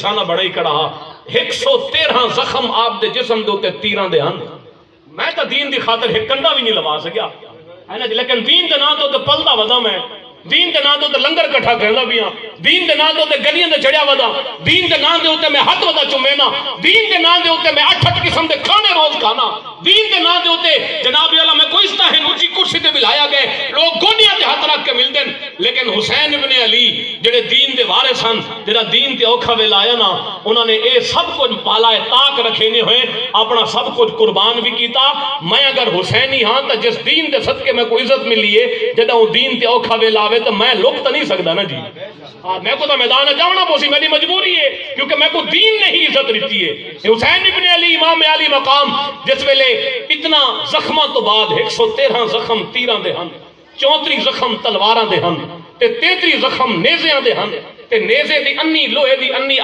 نشانہ بڑا ہی کڑا 113 زخم آپ دے جسم دے ہوتے تیران دے ہن میں تا دین دی خاطر ایک کنڈا بھی نہیں لوا سکیا ہے نا، لیکن دین دے نا تو پلدا ودا میں، دین دے نا تو لنگر کٹھا کردا بھی ہاں، دین دے نا تو گلیاں دے چڑھیا ودا، دین دے نا دے میں ہاتھ ودا چومینا، دین دے نا دے میں 8 قسم دے کھانے روز کھانا، دین دے نا دے جناب اللہ میں کوئی اس طرح اونچی کرسی تے بلایا گئے لوگ گونیاں تے ہاتھ رکھ کے ملدے، لیکن حسین ابن علی جڑے دین دے وارث ہن، جڑا دین تے اوکھا ویلا آیا نا، انہوں نے اے سب کچھ پالا تاک رکھے نہیں ہوئے، اپنا سب کچھ قربان بھی کیتا۔ میں اگر حسینی ہاں تو جس دین دے صدقے میں کوئی عزت ملی ہے جدہ وہ دین تے اوکھا ویلا آوے تو میں لک تو نہیں سکتا نا جی، میں کو تو میدان جاؤنا پوسی، میری مجبوری ہے کیونکہ میں کو دین نے ہی عزت رہتی ہے۔ حسین ابن علی امام علی مقام جس ویلے اتنا زخمہ تو بعد 113 زخم تیران دے ہن، 34 زخم تلواراں دے ہن، 33 زخم نیزیاں دے ہن، تے نیزے دی انی لوہے دی انی